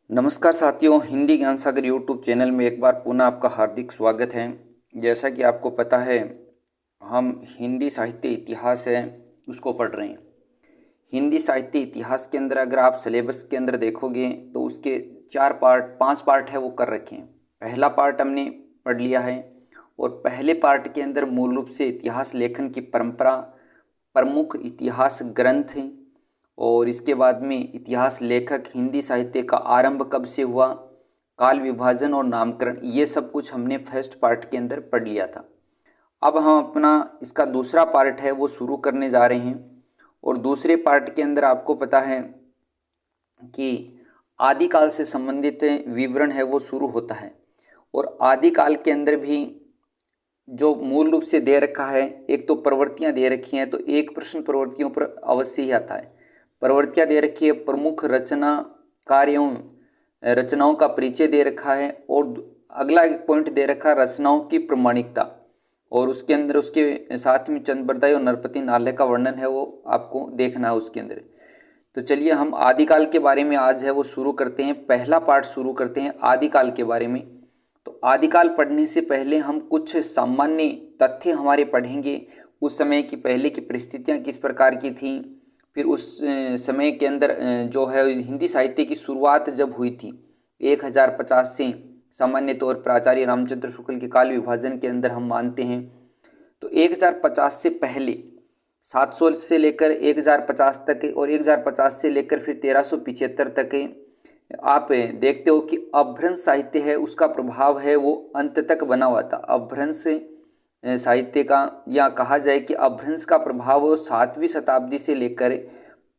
नमस्कार साथियों, हिंदी ज्ञान सागर यूट्यूब चैनल में एक बार पुनः आपका हार्दिक स्वागत है। जैसा कि आपको पता है, हम हिंदी साहित्य इतिहास है उसको पढ़ रहे हैं। हिंदी साहित्य इतिहास के अंदर अगर आप सिलेबस के अंदर देखोगे तो उसके 5 पार्ट है वो कर रखे हैं। पहला पार्ट हमने पढ़ लिया है और पहले पार्ट के अंदर मूल रूप से इतिहास लेखन की परंपरा, प्रमुख इतिहास ग्रंथ और इसके बाद में इतिहास लेखक, हिंदी साहित्य का आरंभ कब से हुआ, काल विभाजन और नामकरण, ये सब कुछ हमने फर्स्ट पार्ट के अंदर पढ़ लिया था। अब हम अपना इसका दूसरा पार्ट है वो शुरू करने जा रहे हैं और दूसरे पार्ट के अंदर आपको पता है कि आदिकाल से संबंधित विवरण है वो शुरू होता है। और आदिकाल के अंदर भी जो मूल रूप से दे रखा है, एक तो प्रवृत्तियां दे रखी हैं, तो एक प्रश्न प्रवृत्तियों पर अवश्य ही आता है। प्रवृत्तियां दे रखी है, प्रमुख रचना कार्यों रचनाओं का परिचय दे रखा है और अगला एक पॉइंट दे रखा है रचनाओं की प्रमाणिकता, और उसके अंदर उसके साथ में चंद्रबरदाई और नरपति नाले का वर्णन है वो आपको देखना है उसके अंदर। तो चलिए हम आदिकाल के बारे में आज है वो शुरू करते हैं। पहला पार्ट शुरू करते हैं आदिकाल के बारे में। तो आदिकाल पढ़ने से पहले हम कुछ सामान्य तथ्य हमारे पढ़ेंगे। उस समय की पहले की परिस्थितियां किस प्रकार की थीं, फिर उस समय के अंदर जो है हिंदी साहित्य की शुरुआत जब हुई थी 1050 से, सामान्य तौर पर आचार्य रामचंद्र शुक्ल के काल विभाजन के अंदर हम मानते हैं। तो 1050 से पहले 700 से लेकर 1050 तक और 1050 से लेकर फिर 1375 तक आप देखते हो कि अपभ्रंश साहित्य है उसका प्रभाव है वो अंत तक बना हुआ था। अपभ्रंश साहित्य का, या कहा जाए कि अपभ्रंश का प्रभाव 7वीं शताब्दी से लेकर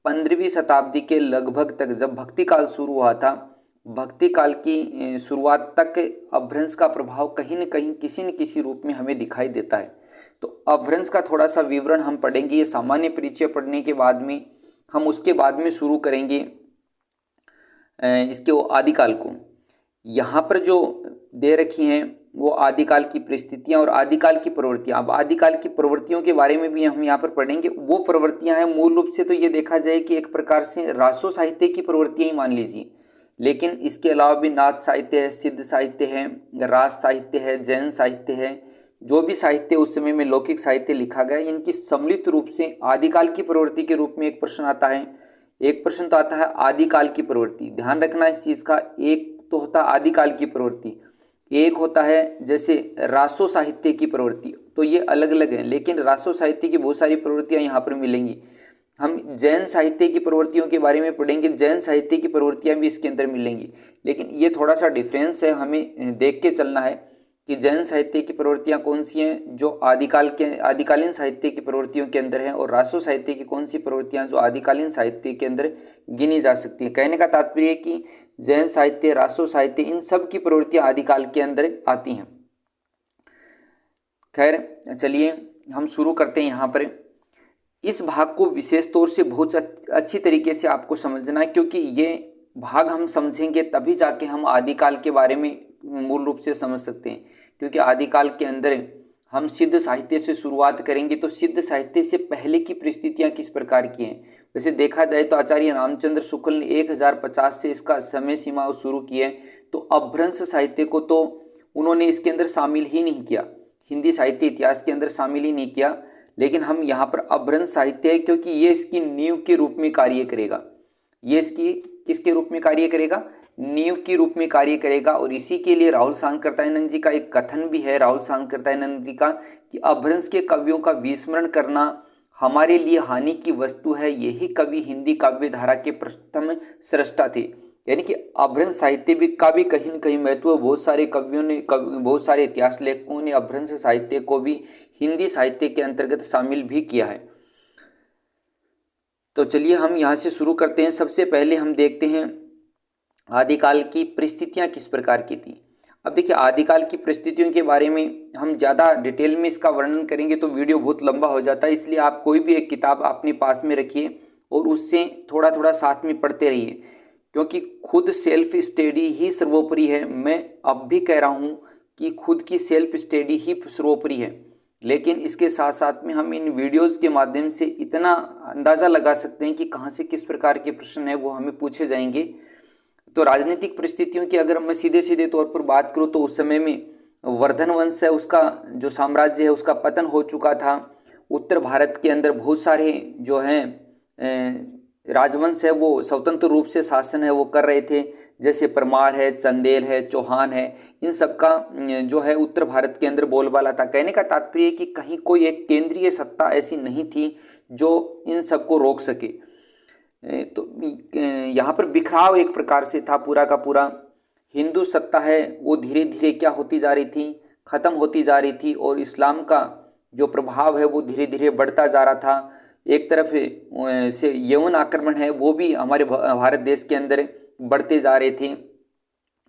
15वीं शताब्दी के लगभग तक, जब भक्ति काल शुरू हुआ था, भक्ति काल की शुरुआत तक अपभ्रंश का प्रभाव कहीं न कहीं किसी न किसी रूप में हमें दिखाई देता है। तो अपभ्रंश का थोड़ा सा विवरण हम पढ़ेंगे। ये सामान्य परिचय पढ़ने के बाद में हम उसके बाद में शुरू करेंगे इसके वो आदिकाल को। यहाँ पर जो दे रखी हैं वो आदिकाल की परिस्थितियाँ और आदिकाल की प्रवृत्तियाँ। अब आदिकाल की प्रवृत्तियों के बारे में भी हम यहाँ पर पढ़ेंगे। वो प्रवृत्तियाँ हैं मूल रूप से तो ये देखा जाए कि एक प्रकार से रासो साहित्य की प्रवृत्तियाँ ही मान लीजिए, लेकिन इसके अलावा भी नाथ साहित्य है, सिद्ध साहित्य है, रास साहित्य है, जैन साहित्य है, जो भी साहित्य उस समय में लौकिक साहित्य लिखा गया, इनकी सम्मिलित रूप से आदिकाल की प्रवृत्ति के रूप में एक प्रश्न आता है। एक प्रश्न तो आता है आदिकाल की प्रवृत्ति। ध्यान रखना इस चीज़ का, एक तो होता है आदिकाल की प्रवृत्ति, एक होता है जैसे रासो साहित्य की प्रवृत्ति। तो ये अलग अलग है, लेकिन रासो साहित्य की बहुत सारी प्रवृत्तियाँ यहाँ पर मिलेंगी। हम जैन साहित्य की प्रवृत्तियों के बारे में पढ़ेंगे, जैन साहित्य की प्रवृत्तियाँ भी इसके अंदर मिलेंगी, लेकिन ये थोड़ा सा डिफरेंस है, हमें देख के चलना है कि जैन साहित्य की प्रवृत्तियाँ कौन सी हैं जो आदिकालीन साहित्य की प्रवृत्तियों के अंदर हैं, और रासो साहित्य की कौन सी प्रवृत्तियाँ जो आदिकालीन साहित्य के अंदर गिनी जा सकती हैं। कहने का तात्पर्य है कि जैन साहित्य, रासो साहित्य, इन सब की प्रवृत्तियाँ आदिकाल के अंदर आती हैं। खैर चलिए हम शुरू करते हैं। यहाँ पर इस भाग को विशेष तौर से बहुत अच्छी तरीके से आपको समझना है, क्योंकि ये भाग हम समझेंगे तभी जाके हम आदिकाल के बारे में मूल रूप से समझ सकते हैं। क्योंकि आदिकाल के अंदर हम सिद्ध साहित्य से शुरुआत करेंगे, तो सिद्ध साहित्य से पहले की परिस्थितियाँ किस प्रकार की हैं। वैसे देखा जाए तो आचार्य रामचंद्र शुक्ल ने 1050 से इसका समय सीमा शुरू की है, तो अपभ्रंश साहित्य को तो उन्होंने इसके अंदर शामिल ही नहीं किया, हिंदी साहित्य इतिहास के अंदर शामिल ही नहीं किया। लेकिन हम यहाँ पर अपभ्रंश साहित्य है, क्योंकि ये इसकी नींव के रूप में कार्य करेगा। ये इसकी किसके रूप में कार्य करेगा? नींव के रूप में कार्य करेगा। और इसी के लिए राहुल सांकृत्यानंद जी का एक कथन भी है, राहुल सांकृत्यानंद जी का, कि अपभ्रंश के कवियों का विस्मरण करना हमारे लिए हानि की वस्तु है। यही कवि हिंदी काव्य धारा के प्रथम सृष्टा थे। यानी कि अपभ्रंश साहित्य भी का भी कहीं न कहीं महत्व, बहुत सारे कवियों ने, बहुत सारे इतिहास लेखकों ने अपभ्रंश साहित्य को भी हिंदी साहित्य के अंतर्गत शामिल भी किया है। तो चलिए हम यहाँ से शुरू करते हैं। सबसे पहले हम देखते हैं आदिकाल की परिस्थितियाँ किस प्रकार की थी। अब देखिए, आदिकाल की परिस्थितियों के बारे में हम ज़्यादा डिटेल में इसका वर्णन करेंगे तो वीडियो बहुत लंबा हो जाता है, इसलिए आप कोई भी एक किताब अपने पास में रखिए और उससे थोड़ा थोड़ा साथ में पढ़ते रहिए, क्योंकि खुद सेल्फ स्टडी ही सर्वोपरि है। मैं अब भी कह रहा हूँ कि खुद की सेल्फ स्टडी ही सर्वोपरि है, लेकिन इसके साथ साथ में हम इन वीडियोस के माध्यम से इतना अंदाज़ा लगा सकते हैं कि कहाँ से किस प्रकार के प्रश्न है वो हमें पूछे जाएंगे। तो राजनीतिक परिस्थितियों की अगर मैं सीधे सीधे तौर पर बात करूँ तो उस समय में वर्धन वंश है उसका जो साम्राज्य है उसका पतन हो चुका था। उत्तर भारत के अंदर बहुत सारे जो हैं राजवंश है वो स्वतंत्र रूप से शासन है वो कर रहे थे, जैसे परमार है, चंदेल है, चौहान है, इन सब का जो है उत्तर भारत के अंदर बोलबाला था। कहने का तात्पर्य कि कहीं कोई एक केंद्रीय सत्ता ऐसी नहीं थी जो इन सबको रोक सके। तो यहाँ पर बिखराव एक प्रकार से था पूरा का पूरा। हिंदू सत्ता है वो धीरे धीरे क्या होती जा रही थी, ख़त्म होती जा रही थी, और इस्लाम का जो प्रभाव है वो धीरे धीरे बढ़ता जा रहा था। एक तरफ से यौन आक्रमण है वो भी हमारे भारत देश के अंदर बढ़ते जा रहे थे।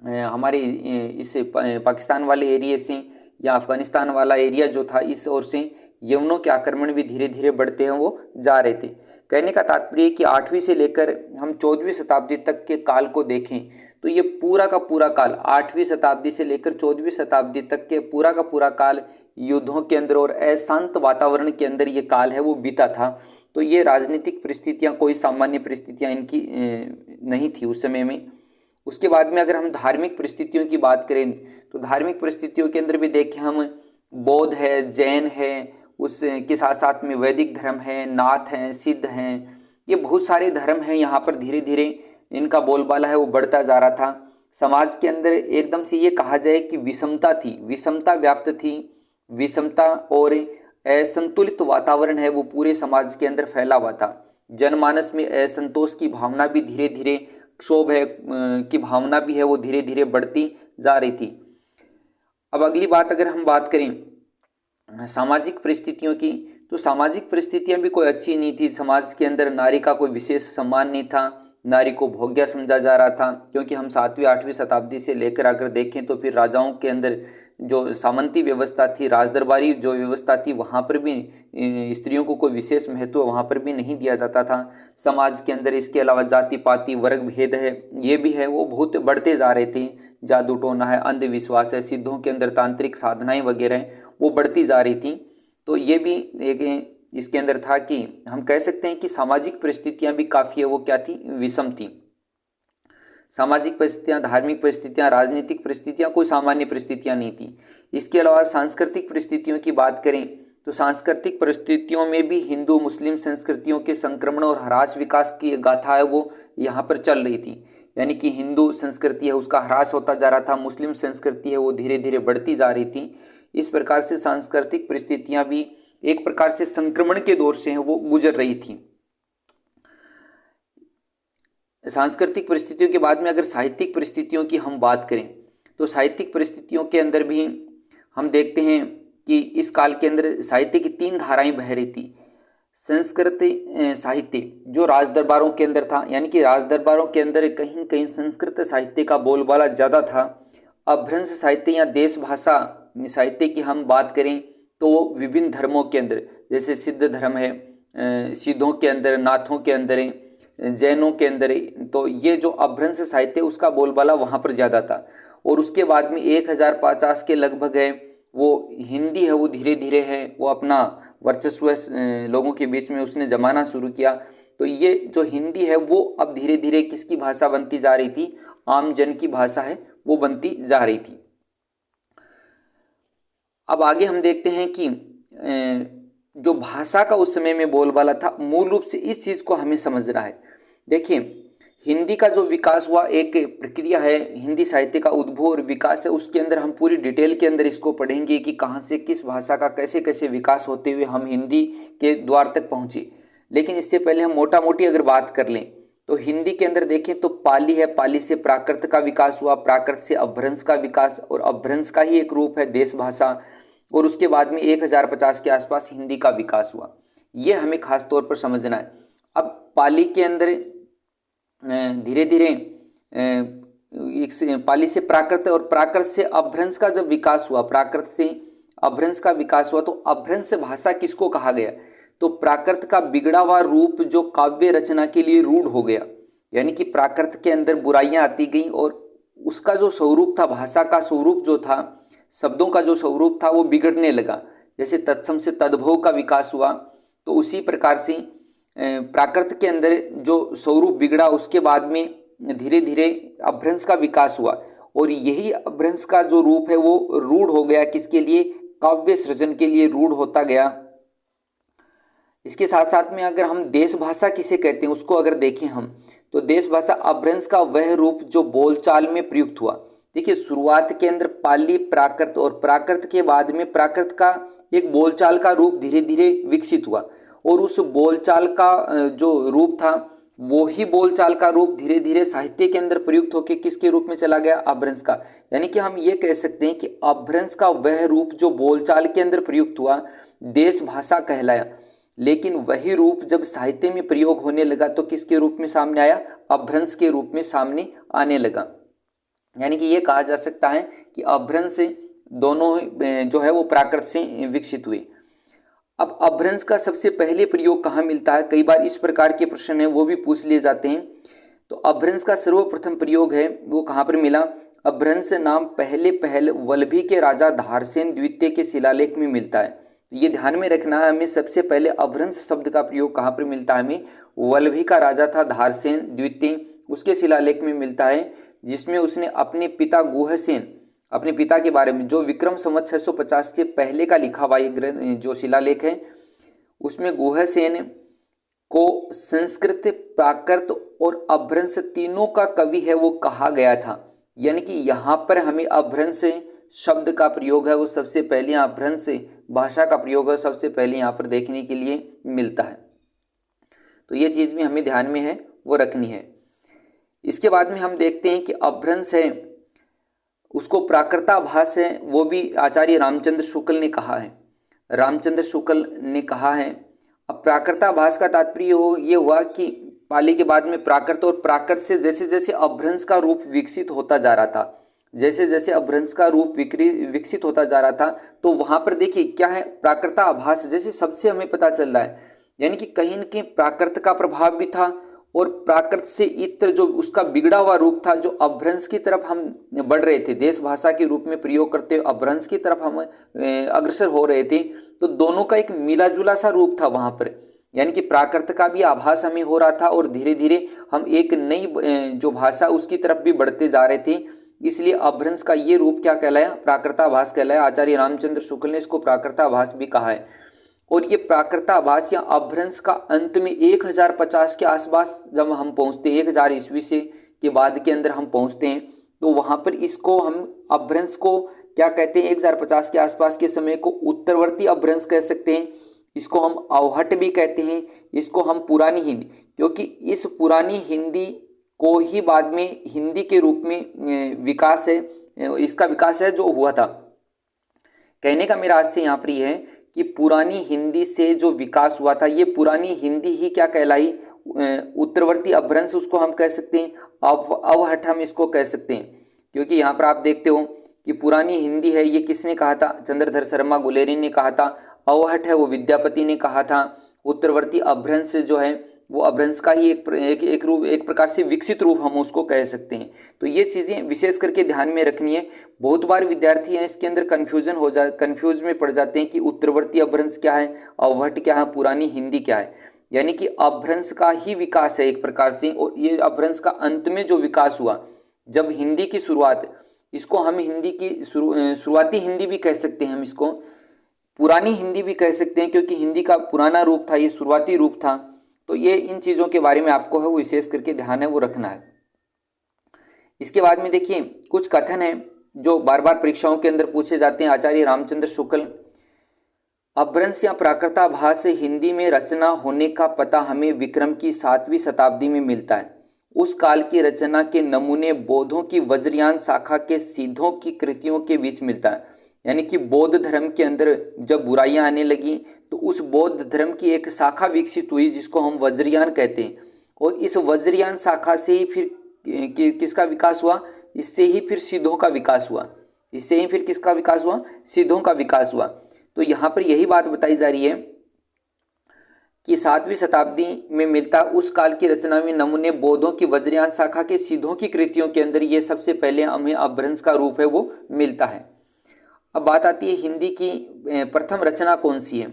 हमारे इस पाकिस्तान वाले एरिया से या अफ़गानिस्तान वाला एरिया जो था इस ओर से यवनों के आक्रमण भी धीरे धीरे बढ़ते हैं वो जा रहे थे। कहने का तात्पर्य कि 8वीं से लेकर हम 14वीं शताब्दी तक के काल को देखें तो ये पूरा का पूरा काल 8वीं शताब्दी से लेकर 14वीं शताब्दी तक के पूरा का पूरा काल युद्धों के अंदर और अशांत वातावरण के अंदर ये काल है वो बीता था। तो ये राजनीतिक परिस्थितियाँ कोई सामान्य परिस्थितियाँ इनकी नहीं थी उस समय में। उसके बाद में अगर हम धार्मिक परिस्थितियों की बात करें तो धार्मिक परिस्थितियों के अंदर भी देखें हम बौद्ध है, जैन है, उसके साथ साथ में वैदिक धर्म है, नाथ हैं, सिद्ध हैं, ये बहुत सारे धर्म हैं। यहाँ पर धीरे धीरे इनका बोलबाला है वो बढ़ता जा रहा था। समाज के अंदर एकदम से ये कहा जाए कि विषमता थी, विषमता व्याप्त थी, विषमता और असंतुलित वातावरण है वो पूरे समाज के अंदर फैला हुआ था। जनमानस में असंतोष की भावना भी धीरे धीरे, क्षोभ है की भावना भी है वो धीरे धीरे बढ़ती जा रही थी। अब अगली बात अगर हम बात करें सामाजिक परिस्थितियों की तो सामाजिक परिस्थितियां भी कोई अच्छी नहीं थी। समाज के अंदर नारी का कोई विशेष सम्मान नहीं था, नारी को भोग्या समझा जा रहा था, क्योंकि हम 7वीं 8वीं शताब्दी से लेकर अगर देखें तो फिर राजाओं के अंदर जो सामंती व्यवस्था थी, राजदरबारी जो व्यवस्था थी, वहाँ पर भी स्त्रियों को कोई विशेष महत्व वहाँ पर भी नहीं दिया जाता था समाज के अंदर। इसके अलावा जाति पाति वर्ग भेद है ये भी है वो बहुत बढ़ते जा रहे थे। जादू टोना है, अंधविश्वास है, सिद्धों के अंदर तांत्रिक साधनाएं वगैरह वो बढ़ती जा रही थी। तो ये भी एक इसके अंदर था कि हम कह सकते हैं कि सामाजिक परिस्थितियां भी काफ़ी है वो क्या थी, विषम थी। सामाजिक परिस्थितियां, धार्मिक परिस्थितियां, राजनीतिक परिस्थितियां कोई सामान्य परिस्थितियां नहीं थी। इसके अलावा सांस्कृतिक परिस्थितियों की बात करें तो सांस्कृतिक परिस्थितियों में भी हिंदू मुस्लिम संस्कृतियों के संक्रमण और ह्रास विकास की गाथा है वो यहाँ पर चल रही थी। यानी कि हिंदू संस्कृति है उसका ह्रास होता जा रहा था, मुस्लिम संस्कृति है वो धीरे धीरे बढ़ती जा रही थी। इस प्रकार से सांस्कृतिक परिस्थितियां भी एक प्रकार से संक्रमण के दौर से है वो गुजर रही थी। सांस्कृतिक परिस्थितियों के बाद में अगर साहित्यिक परिस्थितियों की हम बात करें तो साहित्यिक परिस्थितियों के अंदर भी हम देखते हैं कि इस काल के अंदर साहित्य की 3 धाराएं बह रही थी। संस्कृत साहित्य जो राजदरबारों के अंदर था, यानी कि राजदरबारों के अंदर कहीं कहीं संस्कृत साहित्य का बोलबाला ज़्यादा था। अपभ्रंश साहित्य या देश भाषा साहित्य की हम बात करें तो विभिन्न धर्मों के अंदर जैसे सिद्ध धर्म है, सिद्धों के अंदर, नाथों के अंदर, जैनों के अंदर, तो ये जो अपभ्रंश साहित्य उसका बोलबाला वहाँ पर ज़्यादा था। और उसके बाद में 1050 के लगभग है वो हिंदी है वो धीरे धीरे है वो अपना वर्चस्व लोगों के बीच में उसने जमाना शुरू किया। तो ये जो हिंदी है वो अब धीरे धीरे किसकी भाषा बनती जा रही थी, आम जन की भाषा है वो बनती जा रही थी। अब आगे हम देखते हैं कि जो भाषा का उस समय में बोलबाला था मूल रूप से इस चीज़ को हमें समझना है। देखिए हिंदी का जो विकास हुआ एक प्रक्रिया है, हिंदी साहित्य का उद्भव और विकास है, उसके अंदर हम पूरी डिटेल के अंदर इसको पढ़ेंगे कि कहाँ से किस भाषा का कैसे कैसे विकास होते हुए हम हिंदी के द्वार तक पहुँचे। लेकिन इससे पहले हम मोटा मोटी अगर बात कर लें तो हिंदी के अंदर देखें तो पाली है, पाली से प्राकृत का विकास हुआ, प्राकृत से अपभ्रंश का विकास और अपभ्रंश का ही एक रूप है देश भाषा, और उसके बाद में 1050 के आसपास हिंदी का विकास हुआ। ये हमें खास तौर पर समझना है। अब पाली के अंदर धीरे धीरे पाली से प्राकृत और प्राकृत से अपभ्रंश का जब विकास हुआ, प्राकृत से अपभ्रंश का विकास हुआ, तो अपभ्रंश भाषा किसको कहा गया, तो प्राकृत का बिगड़ा हुआ रूप जो काव्य रचना के लिए रूढ़ हो गया। यानी कि प्राकृत के अंदर बुराइयां आती गई और उसका जो स्वरूप था, भाषा का स्वरूप जो था, शब्दों का जो स्वरूप था वो बिगड़ने लगा। जैसे तत्सम से तद्भव का विकास हुआ तो उसी प्रकार से प्राकृत के अंदर जो स्वरूप बिगड़ा उसके बाद में धीरे धीरे अपभ्रंश का विकास हुआ और यही अपभ्रंश का जो रूप है वो रूढ़ हो गया, किसके लिए, काव्य सृजन के लिए रूढ़ होता गया। इसके साथ साथ में अगर हम देश भाषा किसे कहते हैं उसको अगर देखें हम, तो देश भाषा अपभ्रंश का वह रूप जो बोलचाल में प्रयुक्त हुआ। देखिए, शुरुआत के अंदर पाली, प्राकृत और प्राकृत के बाद में प्राकृत का एक बोलचाल का रूप धीरे धीरे विकसित हुआ और उस बोलचाल का जो रूप था वो ही बोलचाल का रूप धीरे धीरे साहित्य के अंदर प्रयुक्त होकर किसके रूप में चला गया, अपभ्रंश का। यानी कि हम ये कह सकते हैं कि अपभ्रंश का वह रूप जो बोलचाल के अंदर प्रयुक्त हुआ देश भाषा कहलाया, लेकिन वही रूप जब साहित्य में प्रयोग होने लगा तो किसके रूप में सामने आया, अपभ्रंश के रूप में सामने आने लगा। यानी कि ये कहा जा सकता है कि अपभ्रंश दोनों जो है वो प्राकृत से विकसित हुए। अब अपभ्रंश का सबसे पहले प्रयोग कहाँ मिलता है, कई बार इस प्रकार के प्रश्न हैं वो भी पूछ लिए जाते हैं। तो अपभ्रंश का सर्वप्रथम प्रयोग है वो कहाँ पर मिला, अपभ्रंश नाम पहले वल्लभी के राजा धारसेन द्वितीय के शिलालेख में मिलता है। ये ध्यान में रखना है, हमें सबसे पहले अपभ्रंश शब्द का प्रयोग कहाँ पर मिलता है, हमें वल्लभी का राजा था धारसेन द्वितीय, उसके शिलालेख में मिलता है, जिसमें उसने अपने पिता गुहसेन, अपने पिता के बारे में जो विक्रम संवत 650 के पहले का लिखा हुआ ये ग्रंथ जो शिलालेख है उसमें गुहसेन को संस्कृत, प्राकृत और अपभ्रंश तीनों का कवि है वो कहा गया था। यानी कि यहाँ पर हमें अपभ्रंश शब्द का प्रयोग है वो सबसे पहले, अपभ्रंश भाषा का प्रयोग है सबसे पहले यहाँ पर देखने के लिए मिलता है। तो ये चीज़ भी हमें ध्यान में है वो रखनी है। इसके बाद में हम देखते हैं कि अपभ्रंश है उसको प्राकृताभास है वो भी आचार्य रामचंद्र शुक्ल ने कहा है, रामचंद्र शुक्ल ने कहा है। अब प्राकृताभास का तात्पर्य ये हुआ कि पाली के बाद में प्राकृत और प्राकृत से जैसे जैसे अपभ्रंश का रूप विकसित होता जा रहा था, जैसे जैसे अपभ्रंश का रूप विकसित होता जा रहा था तो वहाँ पर देखिए क्या है, प्राकृताभास जैसे सबसे हमें पता चल रहा है, यानी कि कहीं न कहीं प्राकृत का प्रभाव भी था और प्राकृत से इतर जो उसका बिगड़ा हुआ रूप था जो अपभ्रंश की तरफ हम बढ़ रहे थे, देश भाषा के रूप में प्रयोग करते हुए अपभ्रंश की तरफ हम अग्रसर हो रहे थे, तो दोनों का एक मिला जुला सा रूप था वहाँ पर। यानी कि प्राकृत का भी आभास हमें हो रहा था और धीरे धीरे हम एक नई जो भाषा उसकी तरफ भी बढ़ते जा रहे थे, इसलिए अपभ्रंश का ये रूप क्या कहलाया, प्राकृताभास कहलाया। आचार्य रामचंद्र शुक्ल ने इसको प्राकृताभास भी कहा है। और ये प्राकृताभास या अपभ्रंश का अंत में 1050 के आसपास जब हम पहुँचते हैं, 1000 ईस्वी से के बाद के अंदर हम पहुँचते हैं, तो वहाँ पर इसको हम अपभ्रंश को क्या कहते हैं, 1050 के आसपास के समय को उत्तरवर्ती अपभ्रंश कह सकते हैं, इसको हम अवहट भी कहते हैं, इसको हम पुरानी हिंदी, क्योंकि इस पुरानी हिंदी को ही बाद में हिंदी के रूप में विकास है, इसका विकास है जो हुआ था। कहने का मेरा आज से यहाँ पर है कि पुरानी हिंदी से जो विकास हुआ था ये पुरानी हिंदी ही क्या कहलाई, उत्तरवर्ती अपभ्रंश उसको हम कह सकते हैं, अवहट हम इसको कह सकते हैं। क्योंकि यहाँ पर आप देखते हो कि पुरानी हिंदी है ये किसने कहा था, चंद्रधर शर्मा गुलेरी ने कहा था, अवहट है वो विद्यापति ने कहा था, उत्तरवर्ती अपभ्रंश जो है वो अपभ्रंश का ही एक प्रकार से विकसित रूप हम उसको कह सकते हैं। तो ये चीज़ें विशेष करके ध्यान में रखनी है। बहुत बार विद्यार्थी हैं इसके अंदर कन्फ्यूज में पड़ जाते हैं कि उत्तरवर्ती अपभ्रंश क्या है, अवहट क्या है, पुरानी हिंदी क्या है। यानी कि अपभ्रंश का ही विकास है एक प्रकार से, और ये अपभ्रंश का अंत में जो विकास हुआ जब हिंदी की शुरुआत, इसको हम हिंदी की शुरुआती हिंदी भी कह सकते हैं, हम इसको पुरानी हिंदी भी कह सकते हैं, क्योंकि हिंदी का पुराना रूप था, ये शुरुआती रूप था। तो ये इन चीज़ों के बारे में आपको है वो विशेष करके ध्यान है वो रखना है। इसके बाद में देखिए कुछ कथन हैं जो बार बार परीक्षाओं के अंदर पूछे जाते हैं। आचार्य रामचंद्र शुक्ल, अपभ्रंश या प्राकृताभास हिंदी में रचना होने का पता हमें विक्रम की 7वीं शताब्दी में मिलता है। उस काल की रचना के नमूने बौद्धों की वज्रयान शाखा के सिद्धों की कृतियों के बीच मिलता है। यानी कि बौद्ध धर्म के अंदर जब बुराइयां आने लगी तो उस बौद्ध धर्म की एक शाखा विकसित हुई जिसको हम वज्रयान कहते हैं, और इस वज्रयान शाखा से ही फिर किसका विकास हुआ, इससे ही फिर सिद्धों का विकास हुआ, इससे ही फिर किसका विकास हुआ, सिद्धों का विकास हुआ। तो यहाँ पर यही बात बताई जा रही है कि 7वीं शताब्दी में मिलता उस काल की रचना में नमूने बौद्धों की वज्रयान शाखा के सिद्धों की कृतियों के अंदर ये सबसे पहले हमें अपभ्रंश का रूप है वो मिलता है। अब बात आती है हिंदी की प्रथम रचना कौन सी है।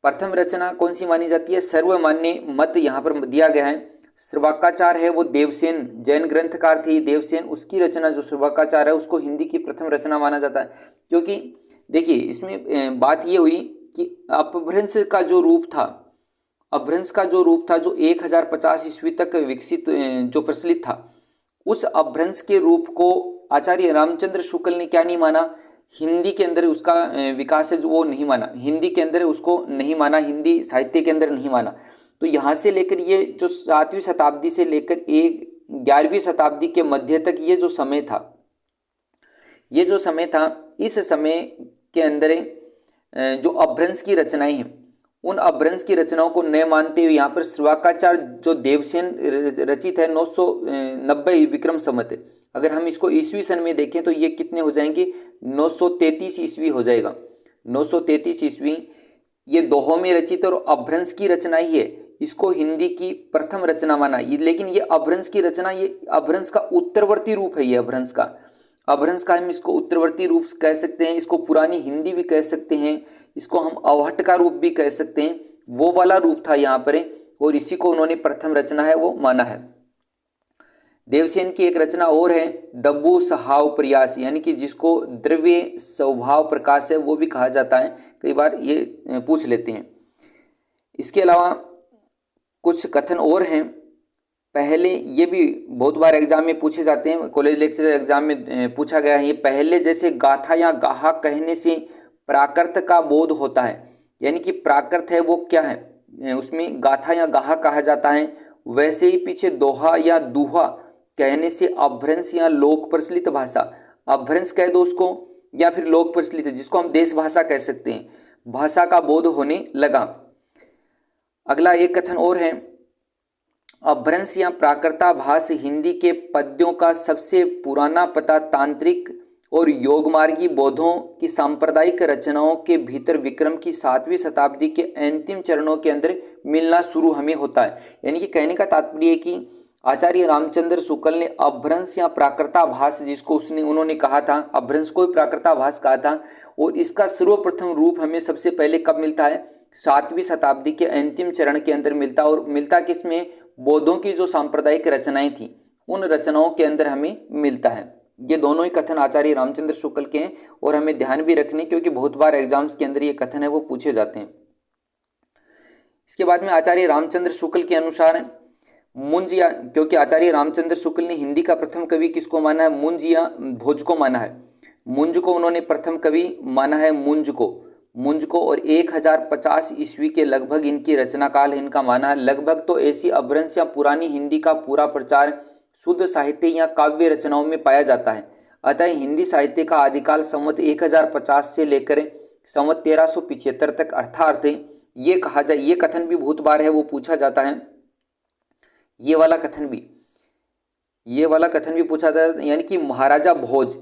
प्रथम रचना कौन सी मानी जाती है, सर्वमान्य मत यहाँ पर दिया गया है। श्रवाकाचार है वो देवसेन, जैन ग्रंथकार थे देवसेन, उसकी रचना जो श्रवाकाचार है उसको हिंदी की प्रथम रचना माना जाता है। क्योंकि देखिए इसमें बात ये हुई कि अपभ्रंश का जो रूप था, अपभ्रंश का जो रूप था जो 1050 ईस्वी तक विकसित जो प्रचलित था, उस अपभ्रंश के रूप को आचार्य रामचंद्र शुक्ल ने क्या नहीं माना, हिंदी के अंदर उसका विकास है जो वो नहीं माना, हिंदी के अंदर उसको नहीं माना, हिंदी साहित्य के अंदर नहीं माना। तो यहाँ से लेकर ये जो 7वीं शताब्दी से लेकर 11वीं शताब्दी के मध्य तक ये जो समय था, ये जो समय था, इस समय के अंदर जो अपभ्रंश की रचनाएं हैं, उन अपभ्रंश की रचनाओं को न मानते हुए यहाँ पर श्रवाकाचार जो देवसेन रचित है 990 विक्रम संवत, अगर हम इसको ईस्वी सन में देखें तो ये कितने हो जाएंगे, 933 ईस्वी हो जाएगा, 933 ईस्वी। ये दोहों में रचित और अपभ्रंश की रचना ही है, इसको हिंदी की प्रथम रचना माना। लेकिन ये अपभ्रंश की रचना, ये अपभ्रंश का उत्तरवर्ती रूप है, ये अपभ्रंश का हम इसको उत्तरवर्ती रूप कह सकते हैं, इसको पुरानी हिंदी भी कह सकते हैं, इसको हम अवहट का रूप भी कह सकते हैं, वो वाला रूप था यहाँ पर, और इसी को उन्होंने प्रथम रचना है वो माना है। देवसेन की एक रचना और है दब्बू सहाव प्रयास, यानी कि जिसको द्रव्य स्वभाव प्रकाश है वो भी कहा जाता है, कई बार ये पूछ लेते हैं। इसके अलावा कुछ कथन और हैं, पहले ये भी बहुत बार एग्जाम में पूछे जाते हैं, कॉलेज लेक्चर एग्जाम में पूछा गया है, ये पहले जैसे गाथा या गाहा कहने से प्राकृत का बोध होता है, यानी कि प्राकृत है वो क्या है, उसमें गाथा या गाहा कहा जाता है, वैसे ही पीछे दोहा या दूहा कहने से अपभ्रंश या लोक प्रचलित भाषा, अपभ्रंश कह दो उसको, या फिर लोक प्रचलित जिसको हम देश भाषा कह सकते हैं, भाषा का बोध होने लगा। अगला एक कथन और है, अपभ्रंश या प्राकृताभास हिंदी के पद्यों का सबसे पुराना पता तांत्रिक और योगमार्गी बोधों की सांप्रदायिक रचनाओं के भीतर विक्रम की 7वीं शताब्दी के अंतिम चरणों के अंदर मिलना शुरू हमें होता है। यानी कि कहने का तात्पर्य है कि आचार्य रामचंद्र शुक्ल ने अपभ्रंश या प्राकृताभास, जिसको उन्होंने कहा था, अपभ्रंश को प्राकृताभास कहा था, और इसका सर्वप्रथम रूप हमें सबसे पहले कब मिलता है, 7वीं शताब्दी के अंतिम चरण के अंदर मिलता, और मिलता किसमें, बौद्धों की जो सांप्रदायिक रचनाएं थी उन रचनाओं के अंदर हमें मिलता है। ये दोनों ही कथन आचार्य रामचंद्र शुक्ल के हैं, और हमें ध्यान भी रखने, क्योंकि बहुत बार एग्जाम्स के अंदर ये कथन है वो पूछे जाते हैं। इसके बाद में आचार्य रामचंद्र शुक्ल के अनुसार मुंज, या क्योंकि आचार्य रामचंद्र शुक्ल ने हिंदी का प्रथम कवि किसको माना है, मुंज या भोज को माना है, मुंज को उन्होंने प्रथम कवि माना है, मुंज को, और 1050 ईस्वी के लगभग इनकी रचना काल इनका माना है। लगभग तो ऐसी अपभ्रंश या पुरानी हिंदी का पूरा प्रचार शुद्ध साहित्य या काव्य रचनाओं में पाया जाता है। अतः हिंदी साहित्य का आदिकाल संवत 1050 से लेकर संवत 1375 तक अर्थात ये कहा जाए, ये कथन भी बहुत बार है वो पूछा जाता है, ये वाला कथन भी पूछा जाता है, यानी कि महाराजा भोज,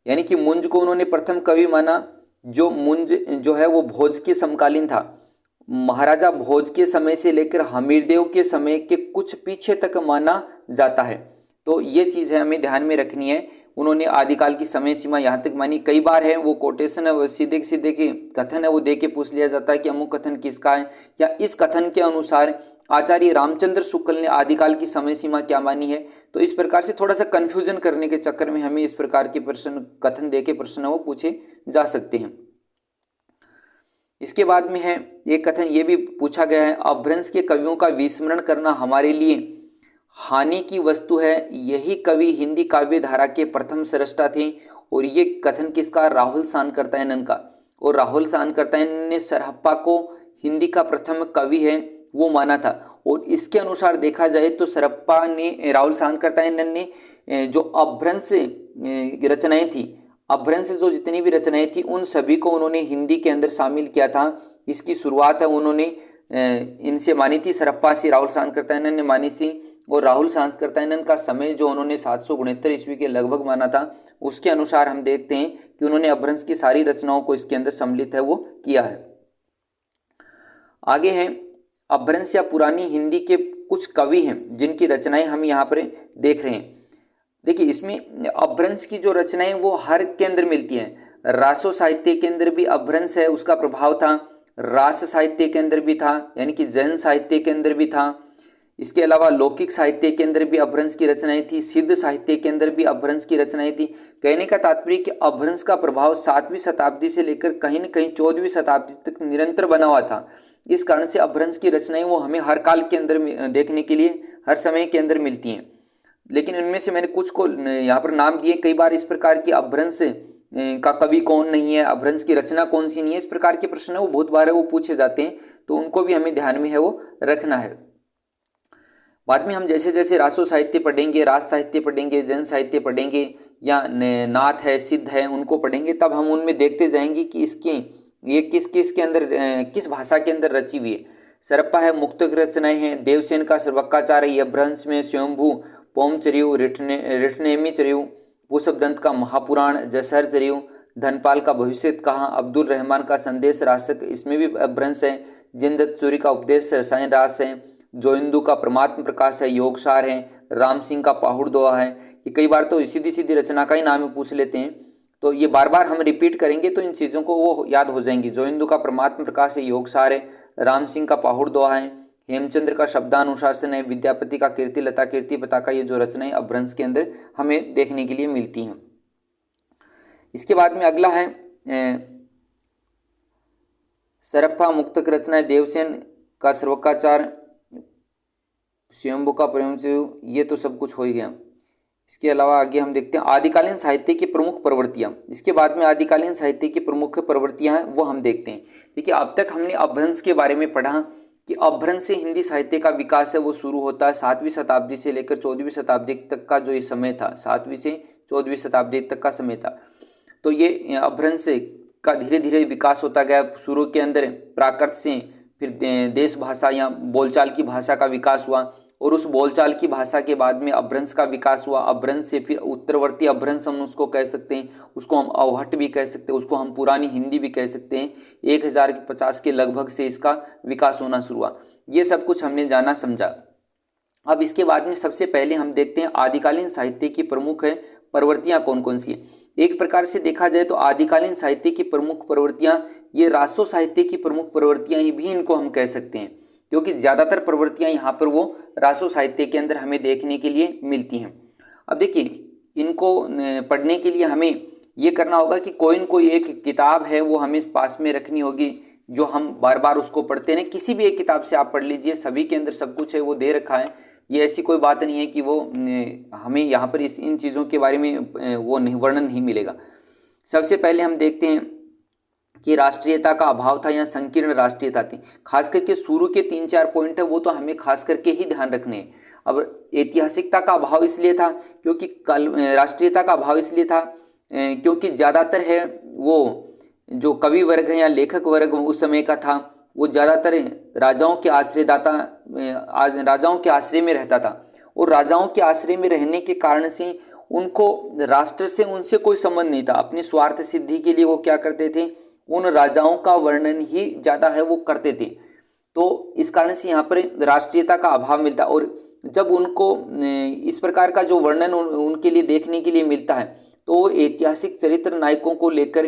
यानी कि मुंज को उन्होंने प्रथम कवि माना, जो मुंज जो है वो भोज के समकालीन था, महाराजा भोज के समय से लेकर हमीरदेव के समय के कुछ पीछे तक माना जाता है। तो ये चीज़ है हमें ध्यान में रखनी है, उन्होंने आदिकाल की समय सीमा यहाँ तक मानी। कई बार है वो कोटेशन है वो सीधे सीधे के कथन है वो दे के पूछ लिया जाता है कि अमुक कथन किसका है, या इस कथन के अनुसार आचार्य रामचंद्र शुक्ल ने आदिकाल की समय सीमा क्या मानी है। तो इस प्रकार से थोड़ा सा कन्फ्यूजन करने के चक्कर में हमें इस प्रकार के प्रश्न, कथन दे के प्रश्न वो पूछे जा सकते हैं। इसके बाद में है एक कथन ये भी पूछा गया है, अपभ्रंश के कवियों का विस्मरण करना हमारे लिए हानि की वस्तु है, यही कवि हिंदी काव्य धारा के प्रथम सृष्टा थे। और ये कथन किसका, राहुल सानकर्तायनन का, और राहुल सानकर्तायनन ने सरहप्पा को हिंदी का प्रथम कवि है वो माना था। और इसके अनुसार देखा जाए तो सरहप्पा ने, राहुल सानकर्तायनन ने जो अपभ्रंश रचनाएं थी, अपभ्रंश जो जितनी भी रचनाएं थी उन सभी को उन्होंने हिंदी के अंदर शामिल किया था। इसकी शुरुआत है उन्होंने इनसे मानी थी, सरहप्पा से राहुल सानकर्तायनन ने मानी थी। और राहुल सानकर्तायनन का समय जो उन्होंने 769 ईस्वी के लगभग माना था, उसके अनुसार हम देखते हैं कि उन्होंने अपभ्रंश की सारी रचनाओं को इसके अंदर सम्मिलित है वो किया है। आगे हैं अपभ्रंश या पुरानी हिंदी के कुछ कवि हैं जिनकी रचनाएं हम यहाँ पर देख रहे हैं। देखिए इसमें अपभ्रंश की जो रचनाएं वो हर के अंदर मिलती हैं। रासो साहित्य के अंदर भी अपभ्रंश है उसका प्रभाव था, रास साहित्य के अंदर भी था, यानी कि जैन साहित्य के अंदर भी था, इसके अलावा लौकिक साहित्य के अंदर भी अपभ्रंश की रचनाएं थी, सिद्ध साहित्य के अंदर भी अपभ्रंश की रचनाएं थी। कहने का तात्पर्य कि अपभ्रंश का प्रभाव 7वीं शताब्दी से लेकर कहीं न कहीं 14वीं शताब्दी तक निरंतर बना हुआ था। इस कारण से अपभ्रंश की रचनाएं वो हमें हर काल के अंदर देखने के लिए हर समय के अंदर मिलती हैं। लेकिन इनमें से मैंने कुछ को यहाँ पर नाम दिए। कई बार इस प्रकार की अपभ्रंश का कवि कौन नहीं है, अपभ्रंश की रचना कौन सी नहीं है, इस प्रकार के प्रश्न है वो बहुत बार वो पूछे जाते हैं, तो उनको भी हमें ध्यान में है वो रखना है। बाद में हम जैसे जैसे रासो साहित्य पढ़ेंगे, रास साहित्य पढ़ेंगे, जैन साहित्य पढ़ेंगे या नाथ है, सिद्ध है, उनको पढ़ेंगे, तब हम उनमें देखते जाएंगे कि ये किस किस के अंदर किस भाषा के अंदर रची हुई है। सरप्पा है, मुक्तक रचनाएं हैं, देवसेन का सर्वक्काचार है, ये अपभ्रंश में स्वयंभू, पौमचर्यु, रिठनेमी चर्यु, पुष्पदंत का महापुराण, जसहर चर्यु, धनपाल का भविष्य कहा, अब्दुल रहमान का संदेश रासक, इसमें भी अपभ्रंश है, जिनदत्त सूरी का उपदेश रसायन रास है, जोइंदू का परमात्म प्रकाश है, योगसार है, राम सिंह का पाहुड़ दोहा है। ये कई बार तो सीधी सीधी रचना का ही नाम पूछ लेते हैं, तो ये बार बार हम रिपीट करेंगे तो इन चीज़ों को वो याद हो जाएंगी। जोइंदू का परमात्म प्रकाश है, योगसार है, राम सिंह का पाहुड़ दोहा है, हेमचंद्र का शब्दानुशासन है, विद्यापति का कीर्ति लता कीर्ति पताका, ये जो रचनाएं अपभ्रंश के अंदर हमें देखने के लिए मिलती हैं। इसके बाद में अगला है सरप्पा, मुक्तक रचनाएं, देवसेन का सर्वक्काचार, स्वयंभू का प्रेम से, ये तो सब कुछ हो ही गया। इसके अलावा आगे हम देखते हैं आदिकालीन साहित्य की प्रमुख प्रवृत्तियां। इसके बाद में आदिकालीन साहित्य की प्रमुख प्रवृत्तियां हैं वो हम देखते हैं। देखिए, अब तक हमने अपभ्रंश के बारे में पढ़ा कि अपभ्रंश से हिंदी साहित्य का विकास है वो शुरू होता है 7वीं शताब्दी से लेकर 14वीं शताब्दी तक का जो ये समय था, 7वीं से 14वीं शताब्दी तक का समय था। तो ये अपभ्रंश का धीरे धीरे विकास होता गया। शुरू के अंदर प्राकृत से फिर देश भाषा या बोलचाल की भाषा का विकास हुआ, और उस बोलचाल की भाषा के बाद में अपभ्रंश का विकास हुआ। अपभ्रंश से फिर उत्तरवर्ती अपभ्रंश हम उसको कह सकते हैं, उसको हम अवहट भी कह सकते हैं, उसको हम पुरानी हिंदी भी कह सकते हैं। 1050 के लगभग से इसका विकास होना शुरू हुआ। ये सब कुछ हमने जाना समझा। अब इसके बाद में सबसे पहले हम देखते हैं आदिकालीन साहित्य की प्रमुख है प्रवृत्तियां कौन कौन सी है। एक प्रकार से देखा जाए तो आदिकालीन साहित्य की प्रमुख प्रवृत्तियां, ये रासो साहित्य की प्रमुख प्रवृत्तियां ही भी इनको हम कह सकते हैं, क्योंकि ज़्यादातर प्रवृत्तियां यहाँ पर वो रासो साहित्य के अंदर हमें देखने के लिए मिलती हैं। अब देखिए, इनको पढ़ने के लिए हमें ये करना होगा कि कोई न कोई एक किताब है वो हमें पास में रखनी होगी, जो हम बार बार उसको पढ़ते रहें। किसी भी एक किताब से आप पढ़ लीजिए, सभी के अंदर सब कुछ है वो दे रखा है। ये ऐसी कोई बात नहीं है कि वो हमें यहाँ पर इन चीज़ों के बारे में वो वर्णन नहीं मिलेगा। सबसे पहले हम देखते हैं कि राष्ट्रीयता का अभाव था या संकीर्ण राष्ट्रीयता थी। खास करके शुरू के 3-4 पॉइंट है वो तो हमें खास करके ही ध्यान रखने हैं। अब ऐतिहासिकता का अभाव इसलिए था क्योंकि राष्ट्रीयता का अभाव इसलिए था क्योंकि ज़्यादातर है वो जो कवि वर्ग है या लेखक वर्ग उस समय का था, वो ज़्यादातर राजाओं के आश्रय में रहता था, और राजाओं के आश्रय में रहने के कारण से उनको राष्ट्र से उनसे कोई संबंध नहीं था। अपनी स्वार्थ सिद्धि के लिए वो क्या करते थे, उन राजाओं का वर्णन ही ज़्यादा है वो करते थे। तो इस कारण से यहाँ पर राष्ट्रीयता का अभाव मिलता, और जब उनको इस प्रकार का जो वर्णन उनके लिए देखने के लिए मिलता है, तो ऐतिहासिक चरित्र नायकों को लेकर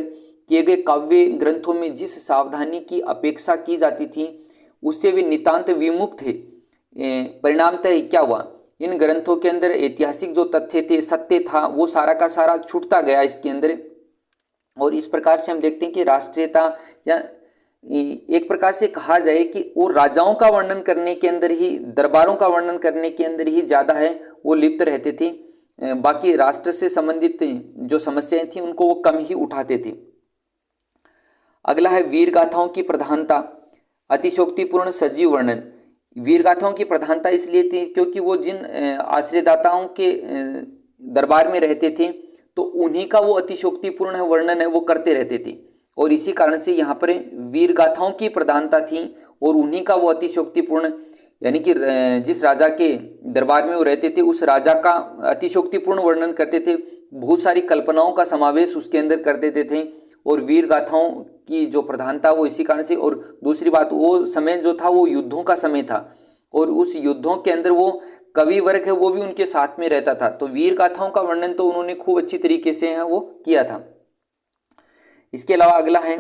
किए गए काव्य ग्रंथों में जिस सावधानी की अपेक्षा की जाती थी उससे वे नितांत विमुख थे। परिणामतः क्या हुआ, इन ग्रंथों के अंदर ऐतिहासिक जो तथ्य थे, सत्य था, वो सारा का सारा छूटता गया इसके अंदर। और इस प्रकार से हम देखते हैं कि राष्ट्रीयता, या एक प्रकार से कहा जाए कि वो राजाओं का वर्णन करने के अंदर ही, दरबारों का वर्णन करने के अंदर ही ज़्यादा है वो लिप्त रहते थे। बाकी राष्ट्र से संबंधित जो समस्याएं थी उनको वो कम ही उठाते थे। अगला है वीर गाथाओं की प्रधानता, अतिशोक्तिपूर्ण सजीव वर्णन। वीर गाथाओं की प्रधानता इसलिए थी क्योंकि वो जिन आश्रयदाताओं के दरबार में रहते थे तो उन्हीं का वो अतिशोक्तिपूर्ण वर्णन है वो करते रहते थे, और इसी कारण से यहाँ पर वीर गाथाओं की प्रधानता थी और उन्हीं का वो अतिशोक्तिपूर्ण, यानी कि जिस राजा के दरबार में वो रहते थे उस राजा का अतिशोक्तिपूर्ण वर्णन करते थे। बहुत सारी कल्पनाओं का समावेश उसके अंदर कर देते थे, और वीर गाथाओं की जो प्रधानता वो इसी कारण से। और दूसरी बात, वो समय जो था वो युद्धों का समय था, और उस युद्धों के अंदर वो कवि वर्ग है वो भी उनके साथ में रहता था, तो वीर गाथाओं का वर्णन तो उन्होंने खूब अच्छी तरीके से है वो किया था। इसके अलावा अगला है,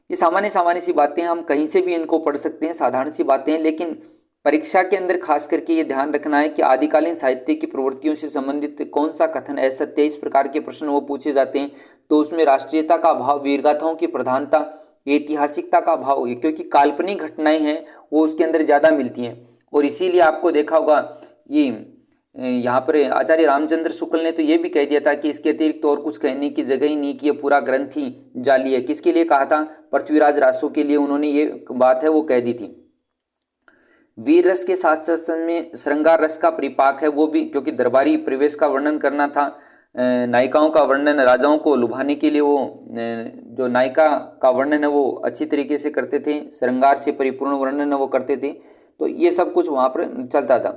ये सामान्य सी बातें, हम कहीं से भी इनको पढ़ सकते हैं, साधारण सी बातें हैं, लेकिन परीक्षा के अंदर खास करके ये ध्यान रखना है कि आदिकालीन साहित्य की प्रवृत्तियों से संबंधित कौन सा कथन असत्य, इस प्रकार के प्रश्न वो पूछे जाते हैं। तो उसमें राष्ट्रीयता का अभाव, वीरगाथाओं की प्रधानता, ऐतिहासिकता का अभाव होगी, क्योंकि काल्पनिक घटनाएं हैं वो उसके अंदर ज़्यादा मिलती हैं। और इसीलिए आपको देखा होगा ये यहाँ पर आचार्य रामचंद्र शुक्ल ने तो ये भी कह दिया था कि इसके अतिरिक्त और कुछ कहने की जगह ही नहीं, कि ये पूरा ग्रंथ ही जाली है। किसके लिए कहा था? पृथ्वीराज रासो के लिए उन्होंने ये बात है वो कह दी थी। वीर रस के साथ साथ में श्रृंगार रस का परिपाक है वो भी, क्योंकि दरबारी परिवेश का वर्णन करना था, नायिकाओं का वर्णन, राजाओं को लुभाने के लिए वो जो नायिका का वर्णन है वो अच्छी तरीके से करते थे, श्रृंगार से परिपूर्ण वर्णन है वो करते थे। तो ये सब कुछ वहाँ पर चलता था।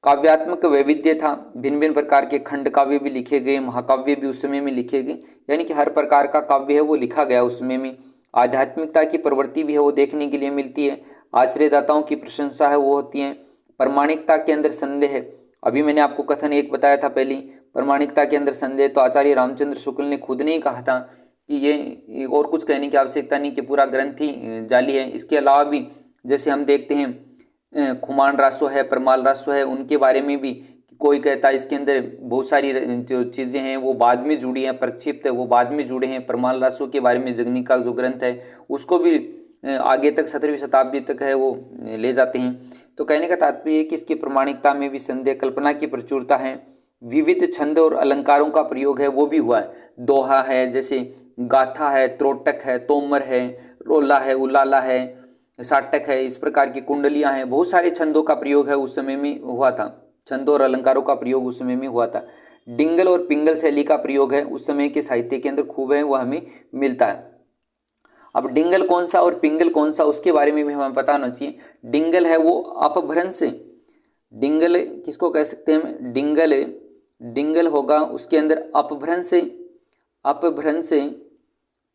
काव्यात्मक वैविध्य था, भिन्न भिन्न प्रकार के खंड काव्य भी लिखे गए, महाकाव्य भी उस समय में लिखे गए, यानी कि हर प्रकार का काव्य है वो लिखा गया उस समय में। आध्यात्मिकता की प्रवृत्ति भी है वो देखने के लिए मिलती है। आश्रयदाताओं की प्रशंसा है वो होती है। प्रमाणिकता के अंदर संदेह है, अभी मैंने आपको कथन एक बताया था पहले, प्रमाणिकता के अंदर संदेह, तो आचार्य रामचंद्र शुक्ल ने खुद ने ही कहा था कि ये और कुछ कहने की आवश्यकता नहीं, कि पूरा ग्रंथ ही जाली है। इसके अलावा भी जैसे हम देखते हैं खुमान रासो है, परमाल रासो है, उनके बारे में भी कोई कहता है इसके अंदर बहुत सारी जो चीज़ें हैं वो बाद में जुड़ी हैं, प्रक्षिप्त है वो बाद में जुड़े हैं। परमाल रासो के बारे में जगनी का जो ग्रंथ है उसको भी आगे तक 17वीं शताब्दी तक है वो ले जाते हैं। तो कहने का तात्पर्य है कि इसकी प्रमाणिकता में भी संदेह, कल्पना की प्रचुरता है, विविध छंद और अलंकारों का प्रयोग है वो भी हुआ है। दोहा है, जैसे गाथा है, त्रोटक है, तोमर है, रोला है, उलाला है, साटक है, इस प्रकार की कुंडलियां हैं, बहुत सारे छंदों का प्रयोग है उस समय में हुआ था, छंदों और अलंकारों का प्रयोग उस समय में हुआ था। डिंगल और पिंगल शैली का प्रयोग है उस समय के साहित्य के अंदर खूब है, वह हमें मिलता है। अब डिंगल कौन सा और पिंगल कौन सा, उसके बारे में भी हमें पता होना चाहिए। डिंगल है वो अपभ्रंश, डिंगल किसको कह सकते हैं हम? डिंगल होगा उसके अंदर अपभ्रंश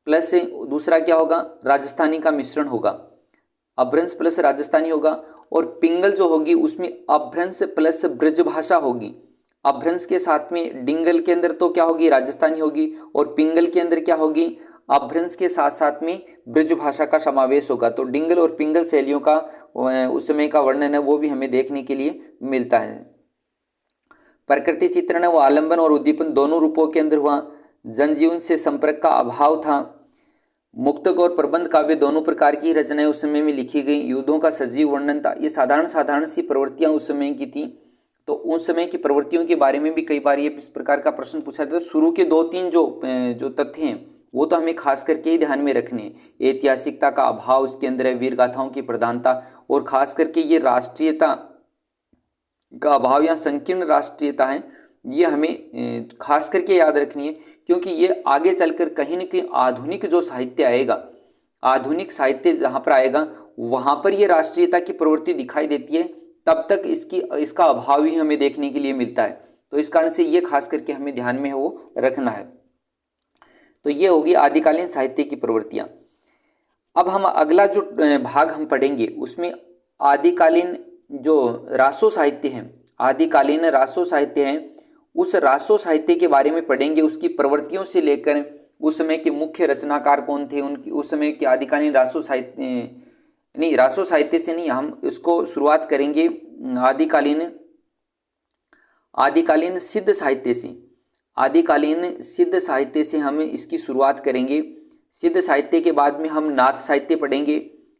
प्लस दूसरा क्या होगा? राजस्थानी का मिश्रण होगा, अपभ्रंश प्लस राजस्थानी होगा। और पिंगल जो होगी उसमें अपभ्रंश प्लस ब्रजभाषा होगी। अपभ्रंश के साथ में डिंगल के अंदर तो क्या होगी? राजस्थानी होगी, और पिंगल के अंदर क्या होगी? अपभ्रंश के साथ साथ में ब्रजभाषा का समावेश होगा। तो डिंगल और पिंगल शैलियों का उस समय का वर्णन है वो भी हमें देखने के लिए मिलता है। प्रकृति चित्रण है वो आलंबन और उद्दीपन दोनों रूपों के अंदर हुआ। जनजीवन से संपर्क का अभाव था। मुक्तक और प्रबंध काव्य दोनों प्रकार की रचनाएं उस समय में लिखी गई। युद्धों का सजीव वर्णन था। ये साधारण सी प्रवृत्तियां उस समय की थी। तो उस समय की प्रवृत्तियों के बारे में भी कई बार ये इस प्रकार का प्रश्न पूछा जाता है। शुरू के 2-3 जो तथ्य हैं वो तो हमें खास करके ही ध्यान में रखने हैं। ऐतिहासिकता का अभाव उसके अंदर है, वीर गाथाओं की प्रधानता, और खास करके ये राष्ट्रीयता का अभाव या संकीर्ण राष्ट्रीयता है, ये हमें खास करके याद रखनी है, क्योंकि ये आगे चलकर कहीं न कहीं आधुनिक जो साहित्य आएगा, आधुनिक साहित्य जहाँ पर आएगा वहाँ पर ये राष्ट्रीयता की प्रवृत्ति दिखाई देती है, तब तक इसका अभाव ही हमें देखने के लिए मिलता है। तो इस कारण से ये खास करके हमें ध्यान में वो रखना है। तो ये होगी आदिकालीन साहित्य की प्रवृत्तियाँ। अब हम अगला जो भाग हम पढ़ेंगे उसमें आदिकालीन जो रासो साहित्य हैं, आदिकालीन रासो साहित्य हैं, उस रासो साहित्य के बारे में पढ़ेंगे। उसकी प्रवृत्तियों से लेकर उस समय के मुख्य रचनाकार कौन थे, उनकी उस समय के आदिकालीन रासो साहित्य से नहीं, हम इसको शुरुआत करेंगे आदिकालीन सिद्ध साहित्य से। आदिकालीन सिद्ध साहित्य से हम इसकी शुरुआत करेंगे। सिद्ध साहित्य के बाद में हम नाथ साहित्य पढ़ेंगे।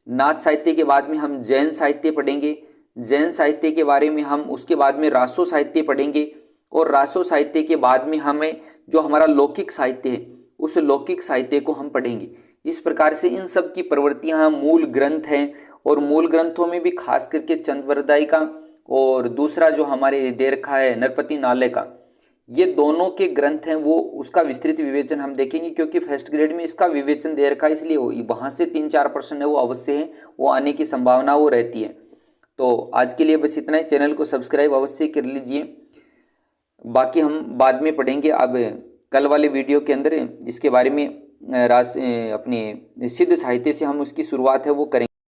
नाथ साहित्य के बाद में हम जैन साहित्य पढ़ेंगे। जैन साहित्य के बारे में हम उसके बाद में रासो साहित्य पढ़ेंगे। और रासो साहित्य के बाद में हमें जो हमारा लौकिक साहित्य है उस लौकिक साहित्य को हम पढ़ेंगे। इस प्रकार से इन सब की प्रवृत्तियाँ मूल ग्रंथ हैं, और मूल ग्रंथों में भी खास करके चंद्रवरदाई का और दूसरा जो हमारे दे रखा है नरपति नाले का, ये दोनों के ग्रंथ हैं वो उसका विस्तृत विवेचन हम देखेंगे, क्योंकि फर्स्ट ग्रेड में इसका विवेचन दे रखा है, इसलिए वहाँ से 3-4 प्रश्न है वो अवश्य है, वो आने की संभावना वो रहती है। तो आज के लिए बस इतना ही। चैनल को सब्सक्राइब अवश्य कर लीजिए। बाकी हम बाद में पढ़ेंगे। अब कल वाले वीडियो के अंदर इसके बारे में अपने सिद्ध साहित्य से हम उसकी शुरुआत है वो करेंगे।